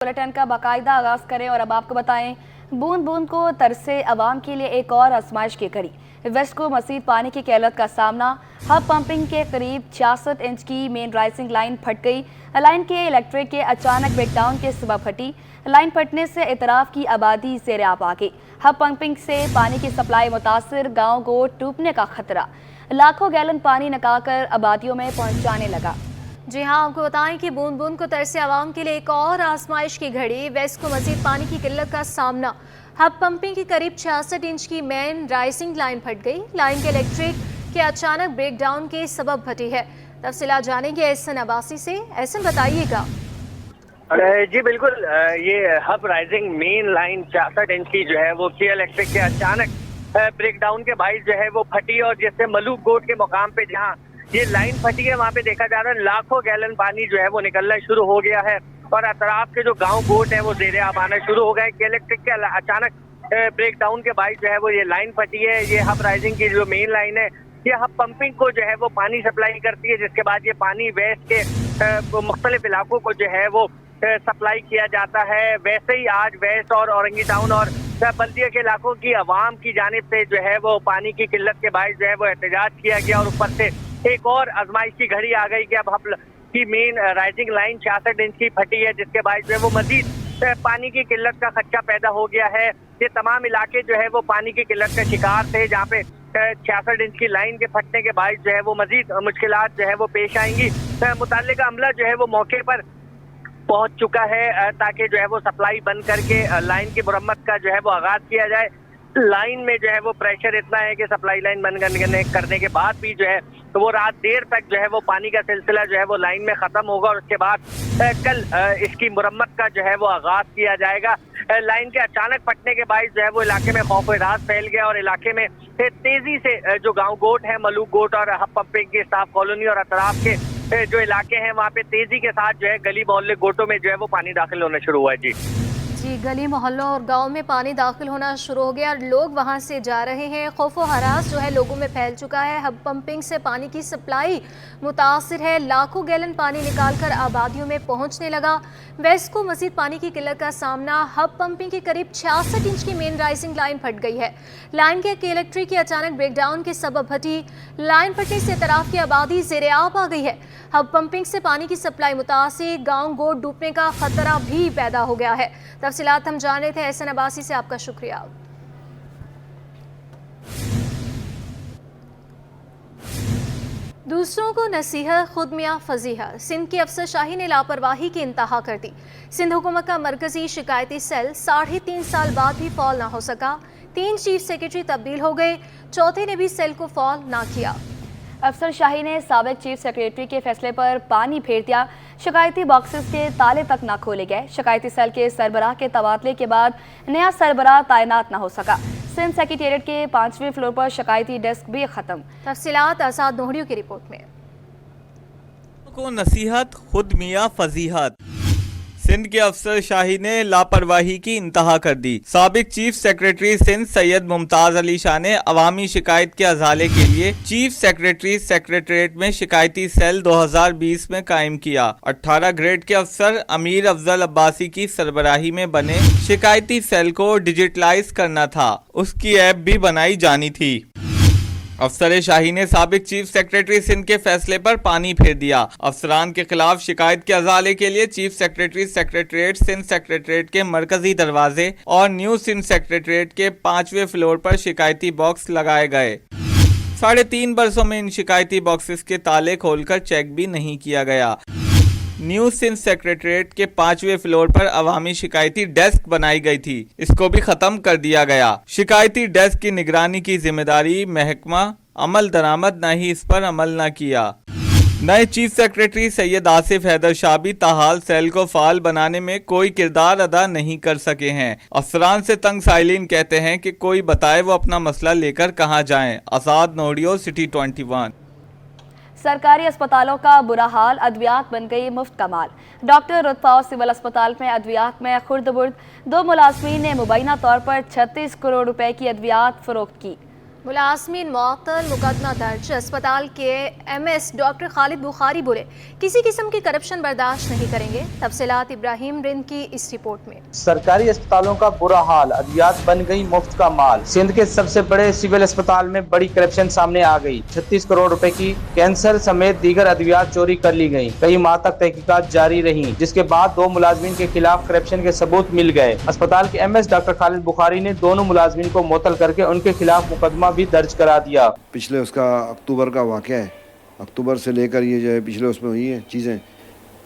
Bulletin का बाकायदा आगाज करें और अब आपको बताएं, बूंद बूंद को तरसे अवाम के लिए एक और आजमाइश की घड़ी। वेस्ट को मजीद पानी की किल्लत का सामना। हब पंपिंग के करीब 66 इंच की मेन राइसिंग लाइन फट गई। लाइन के इलेक्ट्रिक के अचानक ब्रेकडाउन के सबब फटी। लाइन फटने से इतराफ की आबादी ज़ेर आब आ गई। हब पंपिंग से पानी की सप्लाई मुतासिर, गाँव को डूबने का खतरा। लाखों गैलन पानी निकालकर आबादियों में पहुँचाने लगा। जी हाँ, आपको बताएं कि बूंद बूंद को तरसे आवाम के लिए एक और आजमाइश की घड़ी। वेस्ट को मजीद पानी की किल्लत का सामना। हब पंपिंग की करीब 66 इंच की मेन राइसिंग लाइन फट गई। लाइन के इलेक्ट्रिक के अचानक ब्रेकडाउन के सबब फटी है। तफसीलात जानेंगे एहसन अब्बासी से। एहसन, बताइएगा। जी बिल्कुल, ये hub rising main line 66 inch की जो है वो की इलेक्ट्रिक के अचानक ब्रेकडाउन के बाइस जो है वो फटी, और जिससे मलूक गोट के मुकाम पे जहाँ ये लाइन फटी है वहाँ पे देखा जा रहा है लाखों गैलन पानी जो है वो निकलना शुरू हो गया है, और अतराफ के जो गांव गोट है वो ज़ेरे आब आना शुरू हो गए कि इलेक्ट्रिक के अचानक ब्रेकडाउन के बाइस जो है वो ये लाइन फटी है। ये हब राइजिंग की जो मेन लाइन है, ये हब पंपिंग को जो है वो पानी सप्लाई करती है, जिसके बाद ये पानी वेस्ट के मुख्तलिफ इलाकों को जो है वो सप्लाई किया जाता है। वैसे ही आज वेस्ट और औरंगी टाउन और बल्दिया के इलाकों की आवाम की जानिब से जो है वो पानी की किल्लत के बाइस जो है वो एहतजाज किया गया, और ऊपर से एक और आजमाइश की घड़ी आ गई कि अब हब की मेन राइजिंग लाइन 66 इंच की फटी है, जिसके बाइस जो है वो मजीद पानी की किल्लत का खदशा पैदा हो गया है। ये तमाम इलाके जो है वो पानी की किल्लत का शिकार थे, जहाँ पे 66 इंच की लाइन के फटने के बाइस जो है वो मजीद मुश्किलात जो है वो पेश आएंगी। मुतल्लिका अमला जो है वो मौके पर पहुंच चुका है ताकि जो है वो सप्लाई बंद करके लाइन की मुरम्मत का जो है वो आगाज किया जाए। लाइन में जो है वो प्रेशर इतना है कि सप्लाई लाइन बंद करने के बाद भी जो है तो वो रात देर तक जो है वो पानी का सिलसिला जो है वो लाइन में ख़त्म होगा, और उसके बाद कल इसकी मुरम्मत का जो है वो आगाज किया जाएगा। लाइन के अचानक फटने के बाइस जो है वो इलाके में खौफ राज फैल गया, और इलाके में तेजी से जो गाँव गोट है, मलूक गोट और हब पंपिंग की स्टाफ कॉलोनी और अतराफ के जो इलाके हैं वहाँ पे तेजी के साथ जो है गली मोहल्ले गोटों में जो है वो पानी दाखिल होना शुरू हुआ है। जी, गली मोहल्लों और गांव में पानी दाखिल होना शुरू हो गया, लोग वहां से जा रहे हैं। खौफ व हरास जो है लोगों में फैल चुका है। हब पंपिंग से पानी की सप्लाई मुतासिर है। लाखों गैलन पानी निकालकर आबादियों में पहुंचने लगा। वेस्ट को मजीद पानी की किल्लत का सामना। हब पंपिंग की करीब 66 इंच की मेन राइसिंग लाइन फट गई है। लाइन के इलेक्ट्रिक के अचानक ब्रेकडाउन के सबब फटी। लाइन फटने से तराफ की आबादी ज़ेरे आब आ गई है। हब पंपिंग से पानी की सप्लाई मुतासिर, गाँव गोट डूबने का खतरा भी पैदा हो गया है। तफसीलात हम जान रहे थे। एहसन अब्बासी से आपका शुक्रिया। दूसरों को नसीहत, खुद मियाँ फजीहत। सिंध की अफसरशाही ने लापरवाही की इंतहा कर दी। सिंध हुकूमत का मरकजी शिकायती सेल 3.5 साल बाद भी फॉल ना हो सका। 3 चीफ सेक्रेटरी तब्दील हो गए, चौथे ने भी सेल को फॉल ना किया। अफसर शाही ने साबिक चीफ सेक्रेटरी के फैसले पर पानी फेर दिया। शिकायती बॉक्सेस के ताले तक ना खोले गए। शिकायती सेल के सरबराह के तबादले के बाद नया सरबराह तैनात ना हो सका। सिंध सेक्रेटेरिएट के 5वें फ्लोर पर शिकायती डेस्क भी खत्म। तफसीलात आजाद नोहरियों की रिपोर्ट में। को नसीहत, खुद मियाँ फजीहत। सिंध के अफसर शाही ने लापरवाही की इंतहा कर दी। साबिक चीफ सेक्रेटरी सिंध सैयद मुमताज अली शाह ने अवामी शिकायत के अजाले के लिए चीफ सेक्रेटरी सेक्रेटरीट में शिकायती सेल 2020 में कायम किया। 18 ग्रेड के अफसर अमीर अफजल अब्बासी की सरबराही में बने शिकायती सेल को डिजिटलाइज करना था, उसकी ऐप भी बनाई जानी थी। अफसर शाही ने साबिक चीफ सेक्रेटरी सिंध के फैसले पर पानी फेर दिया। अफसरान के खिलाफ शिकायत के अजाले के लिए chief secretary secretariat Sindh secretariat के मरकजी दरवाजे और न्यू सिंध सेक्रेटरीट के 5वें फ्लोर पर शिकायती बॉक्स लगाए गए। 3.5 बरसों में इन शिकायती बॉक्सेस के ताले खोलकर चेक भी नहीं किया गया। न्यू सिंध सेक्रेटरीट के 5वें फ्लोर पर अवामी शिकायती डेस्क बनाई गई थी, इसको भी खत्म कर दिया गया। शिकायती डेस्क की निगरानी की जिम्मेदारी महकमा अमल दरामद न ही इस पर अमल न किया। नए चीफ सेक्रेटरी सैयद आसिफ हैदर शाह भी ताहाल सेल को फाल बनाने में कोई किरदार अदा नहीं कर सके हैं। अफसरान से तंग साइलिन कहते हैं कि कोई बताए वो अपना मसला लेकर कहाँ जाएं। आजाद नोहरियो, सिटी 21। सरकारी अस्पतालों का बुरा हाल, अद्वियात बन गई मुफ्त कमाल। डॉक्टर रुतफाव सिविल अस्पताल में अद्वियात में खुर्द बुर्द। 2 मुलाजमीन ने मुबैना तौर पर 36 करोड़ रुपए की अद्वियात फरोख्त की। मुलाजमीन मुअत्तल, मुकदमा दर्ज। अस्पताल के MS डॉक्टर खालिद बुखारी बोले किसी किस्म की करप्शन बर्दाश्त नहीं करेंगे। तफसीलात इब्राहिम रिंद की इस रिपोर्ट में। सरकारी अस्पतालों का बुरा हाल, अद्वियात बन गई मुफ्त का माल। सिंध के सबसे बड़े सिविल अस्पताल में बड़ी करप्शन सामने आ गई। 36 करोड़ रुपए की कैंसर समेत दीगर अद्वियात चोरी कर ली गयी। कई माह तक तहकीकात जारी रही, जिसके बाद 2 मुलाजमीन के खिलाफ करप्शन के सबूत मिल गए। अस्पताल के MS डॉक्टर खालिद बुखारी ने दोनों मुलाजमीन को मुअत्तल करके उनके खिलाफ मुकदमा भी दर्ज करा दिया। पिछले उसका अक्टूबर का वाक़या है, अक्टूबर से लेकर ये जो है पिछले उसमें हुई है चीज़ें।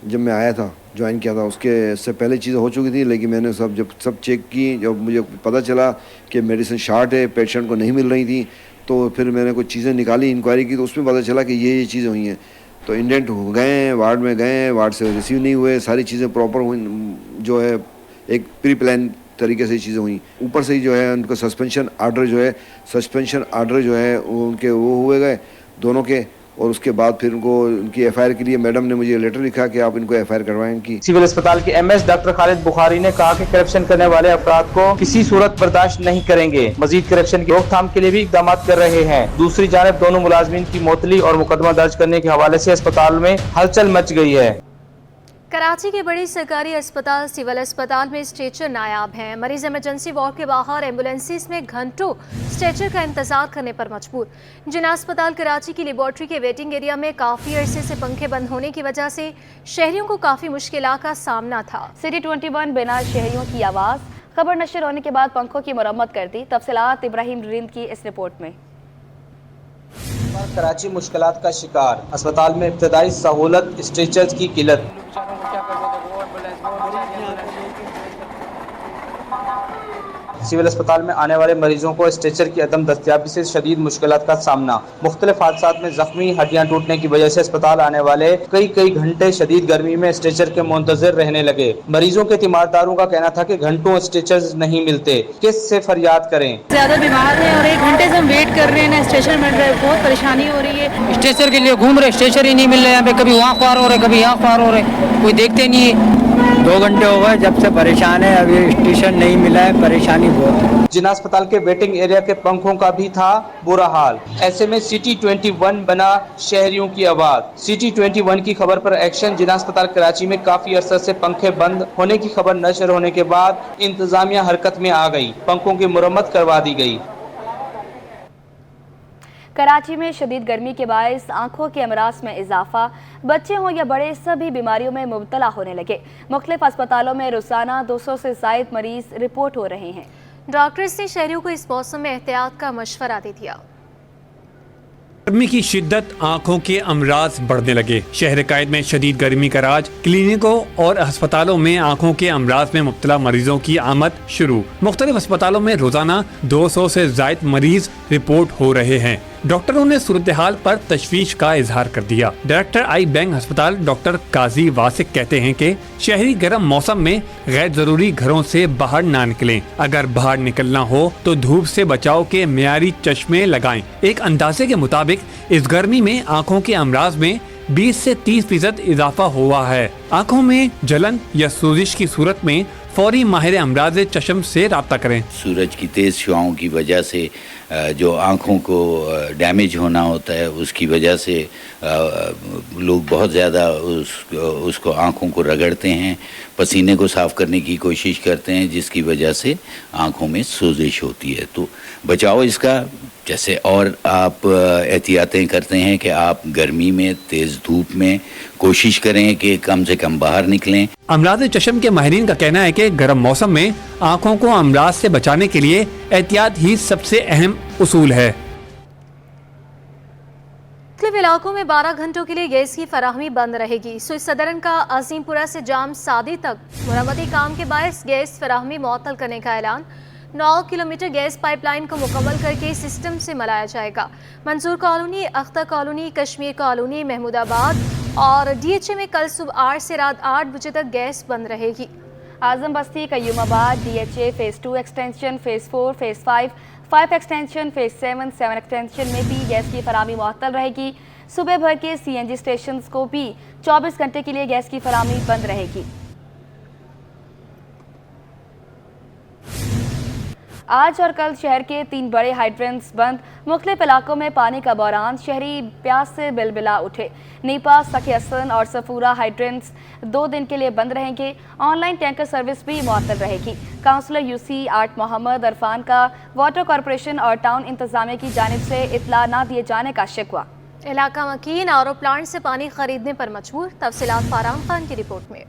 जब मैं आया था, ज्वाइन किया था, उसके से पहले चीज़ें हो चुकी थी, लेकिन मैंने सब चेक की। जब मुझे पता चला कि मेडिसिन शार्ट है, पेशेंट को नहीं मिल रही थी, तो फिर मैंने कुछ चीज़ें निकाली, इंक्वायरी की, तो उसमें पता चला कि ये चीज़ें हुई हैं। तो इंडेंट हो गए, वार्ड में गए, वार्ड से रिसीव नहीं हुए, सारी चीज़ें प्रॉपर हुई, जो है एक प्री प्लान तरीके से चीज़ें हुई। ऊपर से ही जो है उनको सस्पेंशन आर्डर जो है उनके वो हुए गए दोनों के, और उसके बाद फिर उनको उनकी FIR के लिए मैडम ने मुझे लेटर लिखा कि आप इनको FIR करवाएं इनकी। सिविल अस्पताल के MS डॉक्टर खालिद बुखारी ने कहा कि करप्शन करने वाले अफराद को किसी सूरत बर्दाश्त नहीं करेंगे। मजीद करप्शन की रोकथाम के लिए भी इकदाम कर रहे हैं। दूसरी जानब दोनों मुलाजमीन की मुअत्तली और मुकदमा दर्ज करने के हवाले से अस्पताल में हलचल मच गई है। कराची के बड़ी सरकारी अस्पताल सिविल अस्पताल में स्ट्रेचर नायाब हैं। मरीज इमरजेंसी वार्ड के बाहर एम्बुलेंसेस में घंटों स्ट्रेचर का इंतजार करने पर मजबूर। जिना अस्पताल कराची की लेबॉर्ट्री के वेटिंग एरिया में काफ़ी अरसे से पंखे बंद होने की वजह से शहरियों को काफ़ी मुश्किलात का सामना था। सिटी 21 बिना शहरियों की आवाज़, खबर नशर होने के बाद पंखों की मरम्मत कर दी। तफसीलात इब्राहिम रिंद की इस रिपोर्ट में। कराची मुश्किलात का शिकार, अस्पताल में इब्तदाई सहूलत, स्ट्रेचर्स की किल्लत। सिविल अस्पताल में आने वाले मरीजों को स्ट्रेचर की अदम दस्तयाबी से शदीद मुश्किलात का सामना। मुख्तलिफ हादसात में जख्मी, हड्डियां टूटने की वजह से अस्पताल आने वाले कई घंटे शदीद गर्मी में स्ट्रेचर के मुंतजर रहने लगे। मरीजों के तीमारदारों का कहना था कि घंटों स्ट्रेचर्स नहीं मिलते, किससे फरियाद करें। ज्यादा बीमार है और 1 घंटे से हम वेट कर रहे हैं ना स्ट्रेचर मिल रहा है, बहुत परेशानी हो रही है। स्ट्रेचर के लिए घूम रहे, स्ट्रेचर ही नहीं मिल रहे। यहाँ पे कभी वहाँ ख्वार हो रहे, कभी यहाँ ख्वार हो रहे, कोई देखते नहीं है। 2 घंटे हो गए जब से परेशान है, अभी स्टेशन नहीं मिला है, परेशानी बहुत है। जिना अस्पताल के वेटिंग एरिया के पंखों का भी था बुरा हाल। ऐसे में सिटी 21 बना शहरियों की आवाज। सिटी 21 की खबर पर एक्शन। जिना अस्पताल कराची में काफी अरसा से पंखे बंद होने की खबर नशर होने के बाद इंतजामिया हरकत में आ गई, पंखों की मुरम्मत करवा दी गई। कराची में शदीद गर्मी के बायस आंखों के अमराज में इजाफा, बच्चे हों या बड़े सभी बीमारियों में मुब्तला होने लगे। मुख्तलिफ अस्पतालों में रोजाना 200 से ज़ायद मरीज रिपोर्ट हो रहे हैं। डॉक्टर्स ने शहरियों को इस मौसम में एहतियात का मशवरा दे दिया। गर्मी की शिद्दत, आंखों के अमराज बढ़ने लगे। शहर कायद में शदीद गर्मी का राज, क्लिनिकों और अस्पतालों में आंखों के अमराज में मुब्तला मरीजों की आमद शुरू। मुख्तलिफ अस्पतालों में रोजाना 200 से ज़ायद मरीज रिपोर्ट हो रहे हैं। डॉक्टरों ने सूरत हाल पर तशवीश का इजहार कर दिया। डायरेक्टर आई बैंक अस्पताल डॉक्टर काजी वासिक कहते हैं कि शहरी गर्म मौसम में गैर जरूरी घरों से बाहर ना निकलें। अगर बाहर निकलना हो तो धूप से बचाव के मियारी चश्मे लगाएं। एक अंदाजे के मुताबिक इस गर्मी में आंखों के अमराज में 20 से 30% इजाफा हुआ है। आंखों में जलन या सूजिश की सूरत में फौरी माहिर अमराज चश्म से राब्ता करें। सूरज की तेज़ शुआओं की वजह से जो आँखों को डैमेज होना होता है, उसकी वजह से लोग बहुत ज़्यादा उसको आँखों को रगड़ते हैं, पसीने को साफ़ करने की कोशिश करते हैं, जिसकी वजह से आँखों में सोजिश होती है। तो बचाओ इसका, जैसे और आप एहतियातें करते हैं कि आप गर्मी में, तेज़ धूप में कोशिश करें कि कम से कम बाहर निकलें। अमराज चश्म के माहिरीन का कहना है कि गर्म मौसम में आंखों को अमराज से बचाने के लिए एहतियात ही सबसे अहम उसूल है। मुख्तलिफ इलाकों में 12 घंटों के लिए गैस की फराहमी बंद रहेगी। स्विस सदरन का अजीमपुरा से जाम सादी तक मुरम्मती काम के बायस गैस फराहमी मुअत्तल करने का ऐलान। 9 किलोमीटर गैस पाइपलाइन को मुकम्मल करके सिस्टम से मिलाया जाएगा। Mansoor colony, Akhtar colony, Kashmir colony, Mahmoodabad और DHA में कल सुबह 8 से रात 8 बजे तक गैस बंद रहेगी। आजम बस्ती, Qayyumabad, DHA phase 2 extension, phase 4, phase 5 extension, phase 7 extension में भी गैस की फराहमी मुअत्तल रहेगी। सुबह भर के CNG स्टेशन को भी 24 घंटे के लिए गैस की फराहमी बंद रहेगी। आज और कल शहर के 3 बड़े हाइड्रेंट्स बंद, मुख्तलिफ इलाकों में पानी का बहरान, शहरी प्यास से बिलबिला उठे। नीपा, सखी हसन और सफूरा हाइड्रेंट्स 2 दिन के लिए बंद रहेंगे। ऑनलाइन टैंकर सर्विस भी मुअत्तल रहेगी। काउंसलर यूसी आर्ट मोहम्मद इरफान का वाटर कॉरपोरेशन और टाउन इंतजामिया की जानिब से इत्तला न दिए जाने का शिकवा। इलाका मकीन आरओ प्लांट से पानी खरीदने पर मजबूर। तफसीलात फाराम खान की रिपोर्ट में।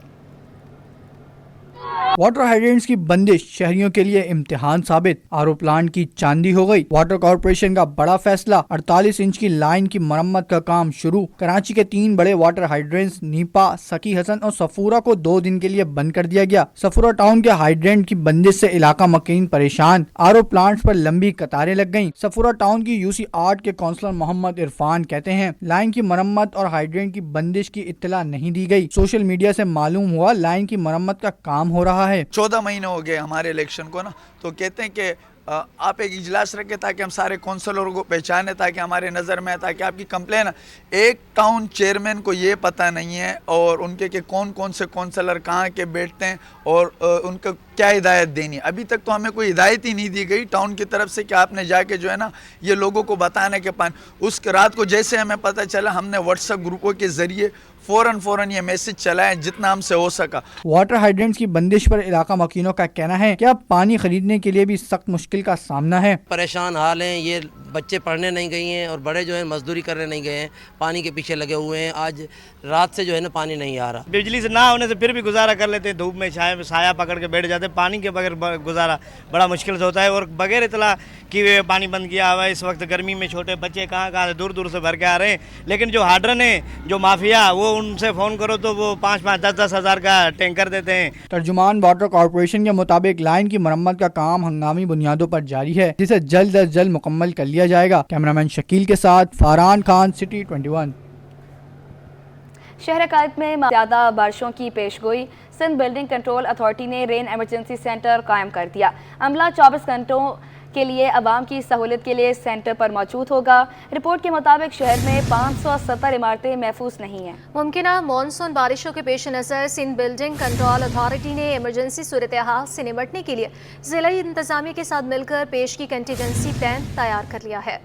वाटर हाइड्रेंट्स की बंदिश शहरियों के लिए इम्तिहान साबित, आरओ प्लांट की चांदी हो गई। वाटर कॉरपोरेशन का बड़ा फैसला, 48 इंच की लाइन की मरम्मत का काम शुरू। कराची के 3 बड़े वाटर हाइड्रेंट्स नीपा, सखी हसन और सफूरा को 2 दिन के लिए बंद कर दिया गया। सफूरा टाउन के हाइड्रेंट की बंदिश से इलाका मकीन परेशान, आरओ प्लांट्स पर लंबी कतारें लग गयी। सफूरा टाउन की यूसी आर्ट के काउंसलर मोहम्मद इरफान कहते हैं, लाइन की मरम्मत और हाइड्रेंट की बंदिश की इत्तला नहीं दी गई। सोशल मीडिया से मालूम हुआ लाइन की मरम्मत का काम हो रहा है। 14 महीने हो गए हमारे इलेक्शन को ना, तो कहते हैं कि आप एक इजलास रखें ताकि हम सारे काउंसलरों को पहचाने, ताकि हमारे नज़र में, ताकि आपकी कंप्लेन। एक टाउन चेयरमैन को ये पता नहीं है और उनके कि कौन कौन से काउंसलर कहाँ के बैठते हैं और उनको क्या हिदायत देनी है। अभी तक तो हमें कोई हिदायत ही नहीं दी गई टाउन की तरफ से कि आपने जाके जो है ना ये लोगों को बताने के पानी। उस रात को जैसे हमें पता चला, हमने व्हाट्सएप ग्रुपों के ज़रिए फ़ौरन ये मैसेज चलाएं जितना हमसे हो सका। वाटर हाइड्रेंट्स की बंदिश पर इलाका मकीनों का कहना है कि अब पानी खरीदने के लिए भी सख्त मुश्किल का सामना है। परेशान हाल हैं, ये बच्चे पढ़ने नहीं गए हैं और बड़े जो है मजदूरी करने नहीं गए हैं, पानी के पीछे लगे हुए हैं। आज रात से जो है ना पानी नहीं आ रहा। बिजली से ना होने से फिर भी गुजारा कर लेते हैं, धूप में छाया में साया पकड़ के बैठ जाते हैं। पानी के बगैर गुजारा बड़ा मुश्किल से होता है और बगैर इतला कि पानी बंद किया हुआ है। इस वक्त गर्मी में छोटे बच्चे कहाँ से दूर दूर से भर के आ रहे हैं, लेकिन जो हार्डरन है, जो माफिया, वो उनसे फ़ोन करो तो वो 5-5, 10-10 हज़ार का टैंकर देते हैं। तर्जुमान वाटर कॉरपोरेशन के मुताबिक लाइन की मरम्मत का काम हंगामी बुनियादों पर जारी है, जिसे जल्द अज जल्द मुकम्मल कर लिया जाएगा। कैमरामैन शकील के साथ फारहान खान, सिटी 21। शहर कायद में ज़्यादा बारिशों की पेशगोई, सिंध बिल्डिंग कंट्रोल अथॉरिटी ने रेन एमरजेंसी सेंटर कायम कर दिया। अमला 24 घंटों के लिए अवाम की सहूलियत के लिए सेंटर पर मौजूद होगा। रिपोर्ट के मुताबिक शहर में 570 इमारतें महफूज नहीं हैं। मुमकिन मानसून बारिशों के पेश नज़र सिंध बिल्डिंग कंट्रोल अथॉरिटी ने इमरजेंसी सूरत हाल से निपटने के लिए ज़िला इंतजामिया के साथ मिलकर पेश की कंटीजेंसी प्लान तैयार कर लिया है।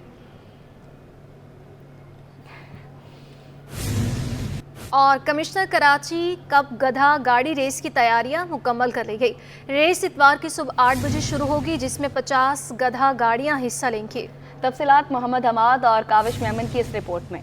और कमिश्नर कराची कप गधा गाड़ी रेस की तैयारियां मुकम्मल कर ली गई। रेस इतवार की सुबह 8 बजे शुरू होगी, जिसमें 50 गधा गाड़ियां हिस्सा लेंगी। तफसीलात मोहम्मद हमाद और काविश मेमन की इस रिपोर्ट में।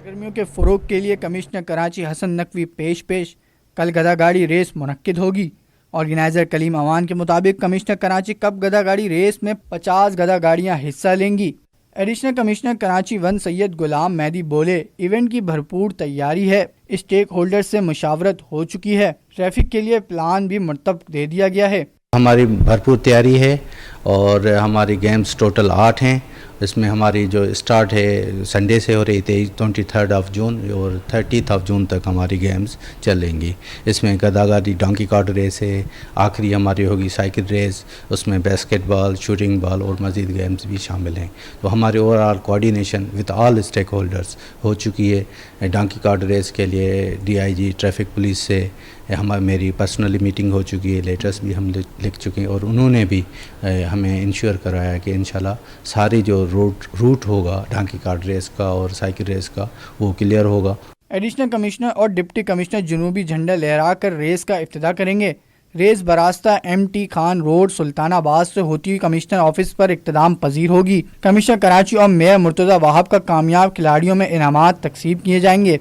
गर्मियों के फ़रोग के लिए कमिश्नर कराची हसन नकवी पेश कल गधा गाड़ी रेस मुनक्किद होगी। ऑर्गेनाइजर कलीम अवान के मुताबिक कमिश्नर कराची कप गधा गाड़ी रेस में 50 गधा गाड़ियाँ हिस्सा लेंगी। एडिशनल कमिश्नर कराची 1 सैयद गुलाम मेहदी बोले, इवेंट की भरपूर तैयारी है, स्टेक होल्डर से मुशावरत हो चुकी है, ट्रैफिक के लिए प्लान भी मुरतब दे दिया गया है। हमारी भरपूर तैयारी है और हमारी गेम्स टोटल 8 हैं। इसमें हमारी जो स्टार्ट है संडे से हो रही थी 23 जून और 30 जून तक हमारी गेम्स चलेंगी। इसमें गदागाड़ी डोंकी कार्ट रेस है, आखिरी हमारी होगी साइकिल रेस, उसमें बास्केटबॉल, शूटिंग बॉल और मज़ीद गेम्स भी शामिल हैं। तो हमारे overall coordination with all stakeholders हो चुकी है। डोंकी कार्ट रेस के लिए DIG ट्रैफिक पुलिस से मेरी पर्सनली मीटिंग हो चुकी है, लेटर्स भी हम लिख चुके हैं और उन्होंने भी हमें इंश्योर कराया कि इंशाल्लाह सारी जो रूट होगा डोंकी कार्ट रेस का और साइकिल रेस का वो क्लियर होगा। एडिशनल कमिश्नर और डिप्टी कमिश्नर जुनूबी झंडा लहरा कर रेस का इफ्तिताह करेंगे। रेस बरास्ता MT खान रोड सुल्तानाबाद से होती हुई कमिश्नर ऑफिस पर इख्तिताम पजीर होगी। कमिश्नर कराची और मेयर मुर्तज़ा वाहब का कामयाब खिलाड़ियों में इनामात तकसीम किए जाएंगे।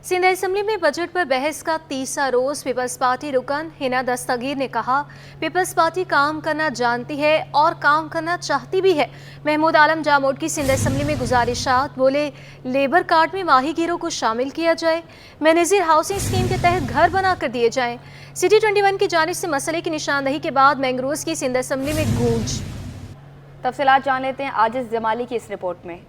सिंध असेंबली में बजट पर बहस का तीसरा रोज पीपल्स पार्टी रुकन हिना दस्तगीर ने कहा, पीपल्स पार्टी काम करना जानती है और काम करना चाहती भी है। महमूद आलम जामोद की सिंध असेंबली में गुजारिशात, बोले लेबर कार्ड में माहीगीरों को शामिल किया जाए, मैनेजर हाउसिंग स्कीम के तहत घर बना कर दिए जाएं। सिटी 21 की जानिब से मसले की निशानदही के बाद मैंग्रोव्स की सिंध असेंबली में गूंज। तफसीलात जान लेते हैं आजिज जमाली की इस रिपोर्ट में।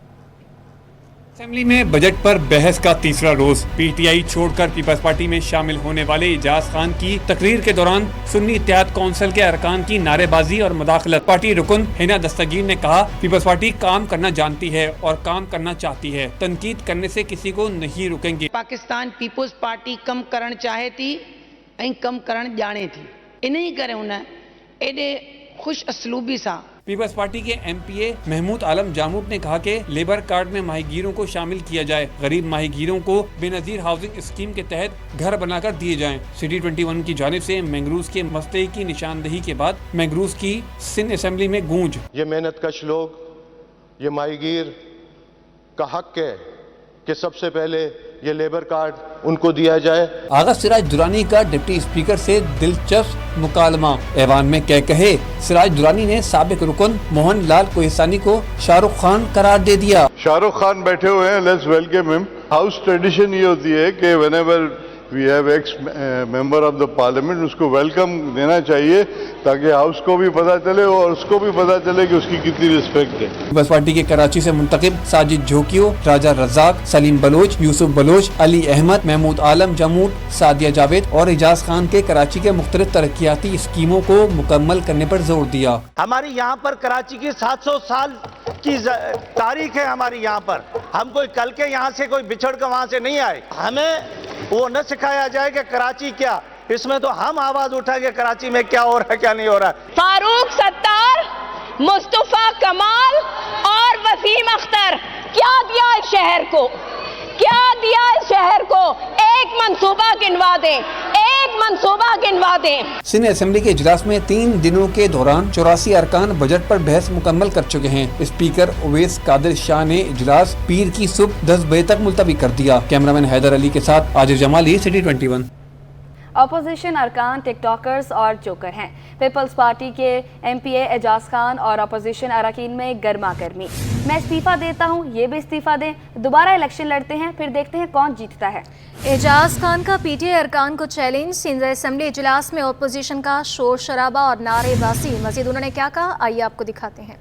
असेंबली में बजट पर बहस का तीसरा रोज PTI छोड़कर पीपल्स पार्टी में शामिल होने वाले इजाज खान की तकरीर के दौरान सुन्नी इत्तेहाद कौंसिल के अरकान की नारेबाजी और मुदाखलत। पार्टी रुकन हिना दस्तगीर ने कहा, पीपल्स पार्टी काम करना जानती है और काम करना चाहती है, तनकीद करने से किसी को नहीं रुकेंगे। पाकिस्तान पीपल्स पार्टी कम करण चाहे थी ऐं कम करण जाने थी, इन ही करे उन एडे खुश असलूबी सा पीपल्स पार्टी के MPA महमूद आलम जामूद ने कहा कि लेबर कार्ड में माहीगीरों को शामिल किया जाए, गरीब माहीगीरों को बेनजीर हाउसिंग स्कीम के तहत घर बनाकर दिए जाएं। सिटी 21 की जानिब से मैंग्रोव्स के मसले की निशानदही के बाद मैंग्रोव्स की सिंध असेंबली में गूंज। ये मेहनत कश लोग, ये माहीगीर का हक है कि सबसे पहले ये लेबर कार्ड उनको दिया जाए। आगा सिराज दुरानी का डिप्टी स्पीकर से दिलचस्प मुकालमा। ऐवान में क्या कहे, सिराज दुरानी ने साबिक रुकन मोहन लाल कोहिस्तानी को शाहरुख खान करार दे दिया। शाहरुख खान बैठे हुए हैं, let's welcome him. House tradition ये होती है कि whenever we have ex member of the parliament, उसको वेलकम देना चाहिए ताकि हाउस को भी पता चले और उसको भी पता चले कि उसकी कितनी रिस्पेक्ट है। पीपल्स पार्टी के कराची से मुंतखब साजिद झोकियो, राजा रजाक, सलीम बलोच, यूसुफ बलोच, अली अहमद, महमूद आलम जमूद, सादिया जावेद और एजाज खान के कराची के मुख्तलिफ तरक्याती स्कीमों को मुकम्मल करने पर जोर दिया। हमारी यहाँ पर कराची की 700 साल की तारीख है। हमारी यहाँ पर हम कोई कल के यहाँ से कोई बिछड़ कर वहाँ से नहीं आए। हमें वो न सिखाया जाए कि कराची क्या, इसमें तो हम आवाज उठा के कराची में क्या हो रहा है क्या नहीं हो रहा है। फारूक सत्तार, मुस्तफा कमाल और वसीम अख्तर क्या दिया इस शहर को, क्या दिया इस शहर को? एक मंसूबा गिनवा दें, एक मंसूबा गिनवा दें। सिंध असेंबली के इजलास में 3 दिनों के दौरान 84 अरकान बजट पर बहस मुकम्मल कर चुके हैं। स्पीकर उवैस कादिर शाह ने इजलास पीर की सुबह 10 बजे तक मुलतवी कर दिया। कैमरामैन हैदर अली के साथ आजिर जमाली, सिटी 21। अपोजिशन अरकान टिकटॉकर्स और जोकर हैं। पीपल्स पार्टी के MPA एजाज खान और अपोजिशन अरकान में गर्मा गर्मी। मैं इस्तीफा देता हूं, ये भी इस्तीफा दें, दोबारा इलेक्शन लड़ते हैं, फिर देखते हैं कौन जीतता है। एजाज खान का PTA अरकान को चैलेंज। सिंध असेंबली इजलास में अपोजिशन का शोर शराबा और नारेबाजी। मजीद उन्होंने क्या कहा, आइए आपको दिखाते हैं।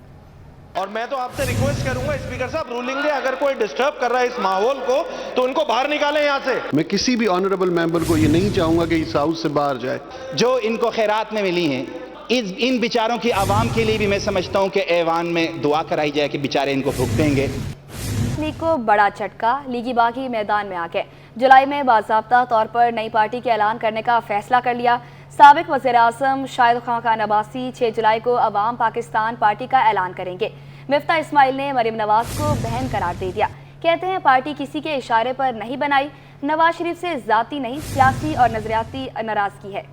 और मैं तो आपसे रिक्वेस्ट करूंगा स्पीकर साहब, रूलिंग डे अगर कोई डिस्टर्ब कर रहा है इस माहौल को तो उनको बाहर निकालें यहाँ से। मैं किसी भी ऑनरेबल मेंबर को ये नहीं चाहूंगा कि इस हाउस से बाहर जाए। जो इनको खैरात में मिली हैं, इन बेचारों की आवाम के लिए भी मैं समझता हूँ कि ऐवान में दुआ कराई जाए कि बेचारे इनको भुगतेंगे। लीग को बड़ा झटका, लीगी बागी मैदान में आ गए। जुलाई में बाज़ाब्ता तौर पर नई पार्टी के ऐलान करने का फैसला कर लिया। साबिक वज़ीर-ए-आज़म शाहिद खान अब्बासी 6 जुलाई को अवाम पाकिस्तान पार्टी का ऐलान करेंगे। मिफ्ता इस्माइल ने मरीम नवाज को बहन करार दे दिया। कहते हैं पार्टी किसी के इशारे पर नहीं बनाई, नवाज शरीफ से ज़ाती नहीं सियासी और नजरियाती नाराजगी है।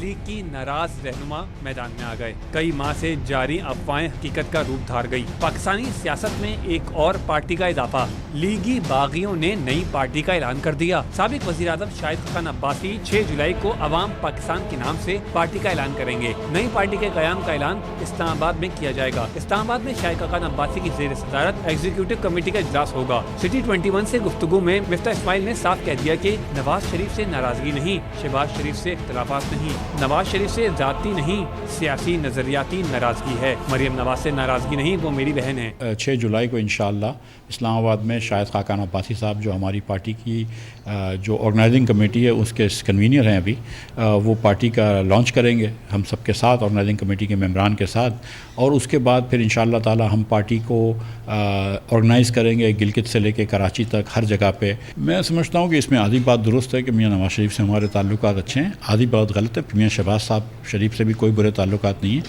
लीग की नाराज रहनुमा मैदान में आ गए। कई माह से जारी अफवाहें हकीकत का रूप धार गई। पाकिस्तानी सियासत में एक और पार्टी का इजाफा। लीगी बागियों ने नई पार्टी का ऐलान कर दिया। साबिक वज़ीर आज़म शाहिद खान अब्बासी 6 जुलाई को अवाम पाकिस्तान के नाम से पार्टी का ऐलान करेंगे। नई पार्टी के क़याम का ऐलान इस्लामाबाद में किया जाएगा। इस्लामाबाद में शाहिद खान अब्बासी की ज़ेर सदारत एग्जीक्यूटिव कमेटी का इजलास होगा। सिटी 21 से गुफ्तगू में मिफ्ता इस्माइल ने साफ कह दिया कि नवाज शरीफ से नाराजगी नहीं, शहबाज शरीफ से इख्तलाफात नहीं, नवाज शरीफ से जाती नहीं सियासी नजरियाती नाराजगी है। मरियम नवाज से नाराजगी नहीं, वो मेरी बहन है। 6 जुलाई को इंशाअल्लाह इस्लामाबाद में शाहिद खान अब्बासी साहब जो हमारी पार्टी की जो ऑर्गेनाइजिंग कमेटी है उसके कन्वीनियर हैं अभी, वो पार्टी का लॉन्च करेंगे हम सब के साथ, ऑर्गेनाइजिंग कमेटी के मेंबरान के साथ। और उसके बाद फिर इंशाअल्लाह ताला हम पार्टी को ऑर्गेनाइज़ करेंगे गिलगित से लेके कराची तक हर जगह पे। मैं समझता हूँ कि इसमें आधी बात दुरुस्त है कि मियाँ नवाज शरीफ से हमारे ताल्लुकात अच्छे हैं, आधी बात गलत है। मियाँ शहबाज साहब शरीफ से भी कोई बुरे ताल्लुकात नहीं है,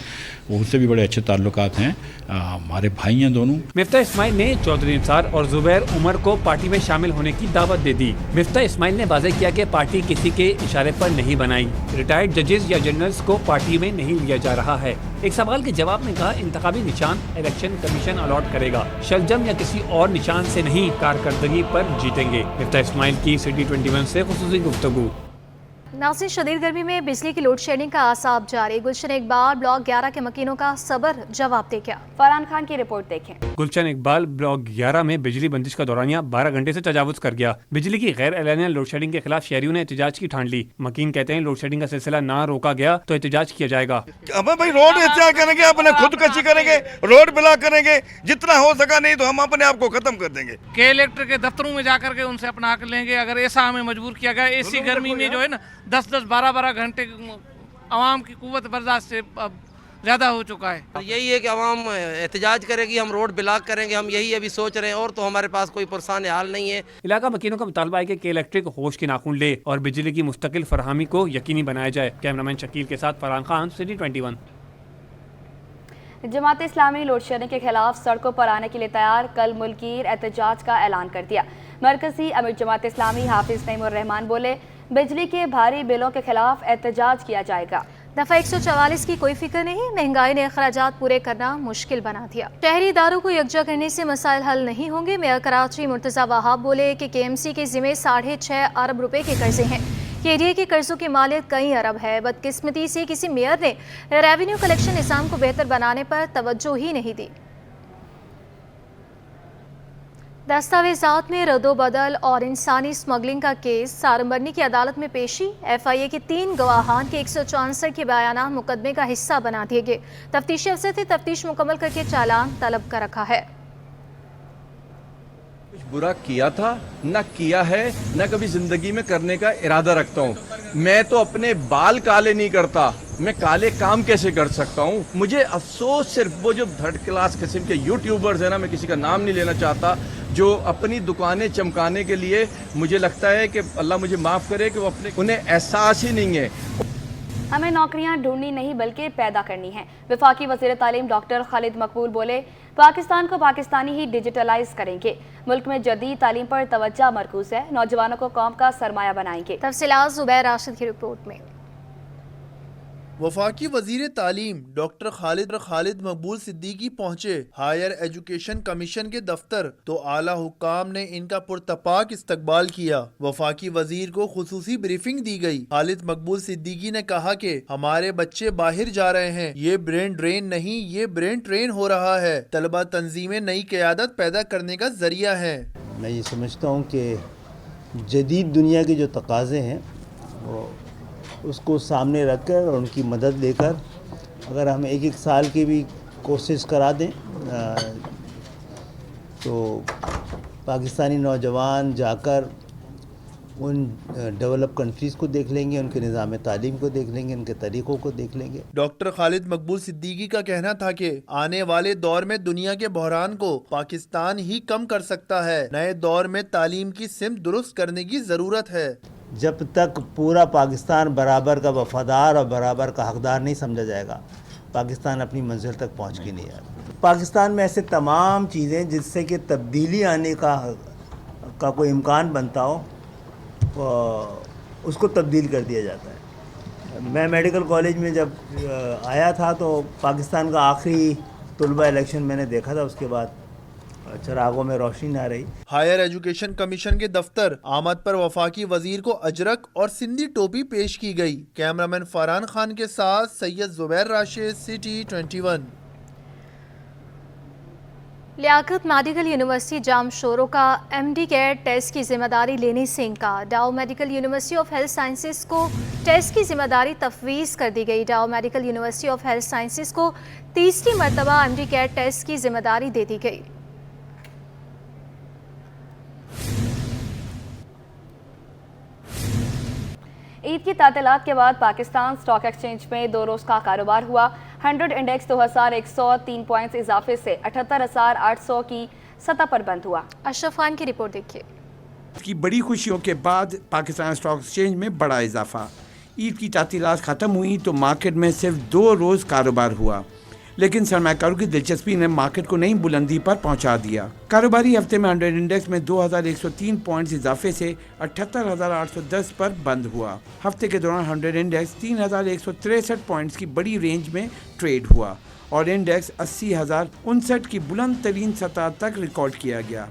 उनसे भी बड़े अच्छे ताल्लुकात हैं, हमारे भाई हैं दोनों। मिफ्ता इस्माइल ने चौधरी निसार और जुबैर उमर को पार्टी में शामिल होने की दावत दे दी। मिफ्ता इस्माइल ने वाज़ेह किया कि पार्टी किसी के इशारे पर नहीं बनाई, रिटायर्ड जजेस या जनरल्स को पार्टी में नहीं लिया जा रहा है। एक सवाल के जवाब में कहा, इंतखाबी निशान इलेक्शन कमीशन अलॉट करेगा, शलजम या किसी और निशान से नहीं, कारकर्दगी पर जीतेंगे। मिफ्ता इस्माइल की सिटी 21 से खुसूसी गुफ्तगू। नाज़रीन, शदीद गर्मी में बिजली की लोड शेडिंग का आसाब जारी। गुलशन इकबाल ब्लॉक 11 के मकीनों का सबर जवाब दे क्या? फरहान खान की रिपोर्ट देखें। गुलशन इकबाल ब्लॉक 11 में बिजली बंदिश का दौरानिया 12 घंटे से तजावुज कर गया। बिजली की गैर एलानिया लोड शेडिंग के खिलाफ शहरियों ने एहतजाज की ठान ली। मकीन कहते हैं लोड शेडिंग का सिलसिला ना रोका गया तो एहतजाज किया जाएगा। अब भाई रोड एहतजाज करेंगे, अपने खुदकशी करेंगे, रोड ब्लॉक करेंगे, जितना हो सका, नहीं तो हम अपने आप को खत्म कर देंगे। कलेक्टर के दफ्तरों में जाकर के उनसे अपना हक लेंगे। अगर ऐसा हमें मजबूर किया गया, ऐसी गर्मी में जो है ना 10-10, 12-12 घंटे आवाम की कुव्वत बर्दाश्त से ज़्यादा हो चुका है। यही है कि आवाम एहतजाज करेगी, हम रोड ब्लॉक करेंगे, हम यही अभी सोच रहे हैं, और तो हमारे पास कोई पुरसान हाल नहीं है। इलाका मकीनों का मुतालबा है कि इलेक्ट्रिक होश के नाखून ले और बिजली की मुस्तकिल फरहमी को यकीनी बनाया जाए। कैमरामैन शकील के साथ Farhan Khan, city 21। Jamaat Islami load shedding के खिलाफ सड़कों पर आने के लिए तैयार, कल मुल्कीर एहतजाज का ऐलान कर दिया। मरकजी अमीर जमात इस्लामी हाफिज नईमुर रहमान बोले, बिजली के भारी बिलों के खिलाफ एहतजाज किया जाएगा। दफा 144 की कोई फिक्र नहीं, महंगाई ने अखराजात पूरे करना मुश्किल बना दिया। शहरी इदारों को यकजा करने से मसाइल हल नहीं होंगे। मेयर कराची मुर्तज़ा वहाब बोले कि KMC के ज़िम्मे 6.5 अरब रुपए के कर्जे हैं। KDA के कर्जों की मालियत कई अरब है। बदकिस्मती से किसी मेयर ने रेवेन्यू कलेक्शन निज़ाम को बेहतर बनाने पर तवज्जो ही नहीं दी। दस्तावेजात में रद्दोबदल और इंसानी स्मगलिंग का केस, सारंबरनी की अदालत में पेशी। FIA के 3 गवाहान के 164 के बयान मुकदमे का हिस्सा बना दिए गए। तफ्तीशी अफसर ने तफ्तीश मुकम्मल करके चालान तलब कर रखा है। कुछ बुरा किया था, न किया है, न कभी जिंदगी में करने का इरादा रखता हूँ। मैं तो अपने बाल काले नहीं करता, मैं काले काम कैसे कर सकता हूँ। मुझे अफसोस सिर्फ वो जो थर्ड क्लास किस्म के यूट्यूबर्स हैं ना, मैं किसी का नाम नहीं लेना चाहता, जो अपनी दुकानें चमकाने के लिए, मुझे लगता है कि अल्लाह मुझे माफ़ करे कि वो उन्हें एहसास ही नहीं है। हमें नौकरियां ढूंढनी नहीं बल्कि पैदा करनी हैं। वफाकी वज़ीर तालीम डॉक्टर खालिद मकबूल बोले, पाकिस्तान को पाकिस्तानी ही डिजिटलाइज करेंगे। मुल्क में जदीद तालीम पर तवज्जो मरकूज है, नौजवानों को कौम का सरमाया बनाएंगे। तफसीलात ज़ुबैर राशिद की रिपोर्ट में। वफाकी वजीर तालीम डॉक्टर खालिद मकबूल सिद्दीकी पहुँचे हायर एजुकेशन कमीशन के दफ्तर, तो आला हुक्काम ने इनका पुरतपाक इस्तकबाल किया। वफाकी वजीर को खुसूसी ब्रीफिंग दी गई। खालिद मकबूल सिद्दीकी ने कहा कि हमारे बच्चे बाहर जा रहे हैं, ये ब्रेन ड्रेन नहीं, ये ब्रेन ट्रेन हो रहा है। तलबा तंजीमें नई क़यादत पैदा करने का जरिया है। मैं ये समझता हूँ कि जदीद दुनिया के जो तकाज़े हैं वो उसको सामने रखकर और उनकी मदद लेकर अगर हम एक साल की भी कोशिश करा दें तो पाकिस्तानी नौजवान जाकर उन डेवलप कंट्रीज़ को देख लेंगे, उनके निज़ाम तालीम को देख लेंगे, उनके तरीक़ों को देख लेंगे। डॉक्टर खालिद मकबूल सिद्दीकी का कहना था कि आने वाले दौर में दुनिया के बहरान को पाकिस्तान ही कम कर सकता है। नए दौर में तालीम की सिमत दुरुस्त करने की ज़रूरत है। जब तक पूरा पाकिस्तान बराबर का वफादार और बराबर का हकदार नहीं समझा जाएगा, पाकिस्तान अपनी मंजिल तक पहुँच के नहीं आएगा। पाकिस्तान में ऐसे तमाम चीज़ें जिससे कि तब्दीली आने का कोई इम्कान बनता हो, उसको तब्दील कर दिया जाता है। मैं मेडिकल कॉलेज में जब आया था तो पाकिस्तान का आखिरी तलबा इलेक्शन मैंने देखा था, उसके बाद चरागों में रोशनी ना रही। हायर एजुकेशन कमीशन के दफ्तर आमद पर वफाकी वजीर को अजरक और सिंधी टोपी पेश की गई। कैमरामैन फरहान खान के साथ Syed Zubair Rashid, city 21। Liaquat medical university Jamshoro का MD कैट टेस्ट की जिम्मेदारी लेने से इनकार। डाउ medical university of health sciences को टेस्ट की जिम्मेदारी तफवीज़ कर दी गई। डाउ medical university of health sciences को तीसरी मरतबा MD कैट टेस्ट की जिम्मेदारी दे दी गई। ईद की तातीलात के बाद पाकिस्तान स्टॉक एक्सचेंज में 2 रोज़ का कारोबार हुआ। 100 इंडेक्स 2103 पॉइंट्स इजाफे से 78,800 की सतह पर बंद हुआ। अशरफ खान की रिपोर्ट देखिए। की बड़ी खुशियों के बाद पाकिस्तान स्टॉक एक्सचेंज में बड़ा इजाफा। ईद की तातीलात ख़त्म हुई तो मार्केट में सिर्फ 2 रोज़ कारोबार हुआ, लेकिन सरमाकारों की दिलचस्पी ने मार्केट को नई बुलंदी पर पहुंचा दिया। कारोबारी हफ्ते में 100 इंडेक्स में 2103 पॉइंट्स इजाफे से 78,810 पर बंद हुआ। हफ्ते के दौरान 100 इंडेक्स 3,163 पॉइंट्स की बड़ी रेंज में ट्रेड हुआ और इंडेक्स 80,059 की बुलंद तरीन सतह तक रिकॉर्ड किया गया।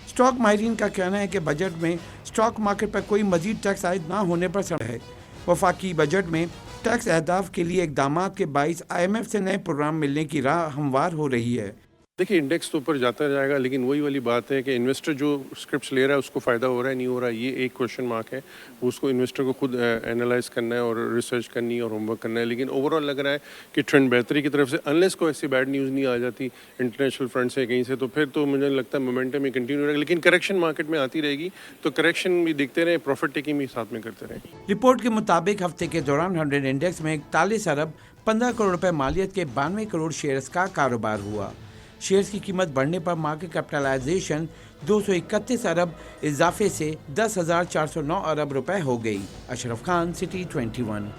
स्टॉक माहिरीन का कहना है कि बजट में स्टॉक मार्केट पर कोई मजीद टैक्स आयद न होने पर सड़ है। वफाकी बजट में टैक्स अहदाफ के लिए इकदामात के बाइस IMF से नए प्रोग्राम मिलने की राह हमवार हो रही है। देखिए इंडेक्स तो ऊपर जाता जाएगा, लेकिन वही वाली बात है कि इन्वेस्टर जो स्क्रिप्ट्स ले रहा है उसको फ़ायदा हो रहा है नहीं हो रहा है, ये एक क्वेश्चन मार्क है। उसको इन्वेस्टर को खुद एनालाइज करना है और रिसर्च करनी है और होमवर्क करना है। लेकिन ओवरऑल लग रहा है कि ट्रेंड बेहतरी की तरफ से, अनलेस कोई ऐसी बैड न्यूज़ नहीं आ जाती इंटरनेशनल फ्रंट से कहीं से, तो फिर तो मुझे लगता है मोमेंटम ही कंटिन्यू रहेगा। लेकिन करेक्शन मार्केट में आती रहेगी, तो करेक्शन भी दिखते रहे, प्रॉफिट टेकिंग भी साथ में करते रहे। रिपोर्ट के मुताबिक हफ्ते के दौरान 100 इंडेक्स में 41 अरब 15 करोड़ रुपए मालियत के 92 करोड़ शेयर्स का कारोबार हुआ। शेयर्स की कीमत बढ़ने पर मार्केट कैपिटलाइजेशन 231 अरब इजाफे से 10,409 अरब रुपए हो गई। अशरफ खान, सिटी 21।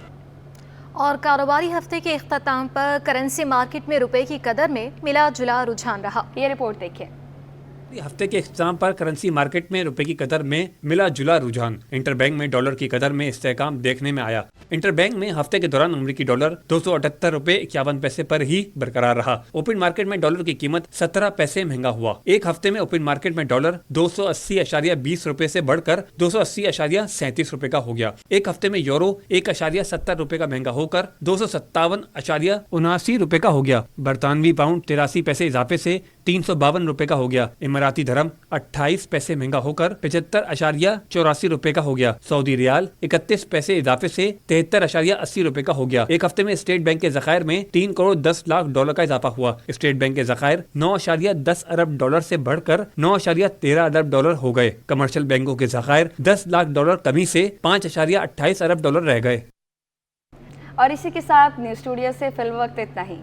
और कारोबारी हफ्ते के इख्तिताम पर करेंसी मार्केट में रुपए की कदर में मिला जुला रुझान रहा। ये रिपोर्ट देखिए। हफ्ते के इख्तिताम पर करेंसी मार्केट में रुपए की कदर में मिला जुला रुझान। इंटरबैंक में डॉलर की कदर में इस्तेहकाम देखने में आया। इंटरबैंक में हफ्ते के दौरान अमरीकी डॉलर 278 रुपए 51 पैसे पर ही बरकरार रहा। ओपन मार्केट में डॉलर की कीमत 17 पैसे महंगा हुआ। एक हफ्ते में ओपन मार्केट में डॉलर 280.20 रुपए से बढ़कर 280.37 रुपए का हो गया। एक हफ्ते में यूरो 1.70 रुपए का महंगा होकर 257.79 रुपए का हो गया। बरतानवी पाउंड 83 पैसे इजाफे से 352 रुपए का हो गया। इमराती धर्म 28 पैसे महंगा होकर 75.84 रुपए का हो गया। सऊदी रियाल 31 पैसे इजाफे से 73.80 रुपए का हो गया। एक हफ्ते में स्टेट बैंक के ज़खायर में 3 करोड़ 10 लाख डॉलर का इजाफा हुआ। स्टेट बैंक के ज़खायर 9.10 अरब डॉलर से बढ़कर 9.13 अरब डॉलर हो गए। कमर्शियल बैंकों के ज़खायर 10 लाख डॉलर कमी से 5.28 अरब डॉलर रह गए। और इसी के साथ न्यूज़ स्टूडियो से फिल्म वक्त इतना ही।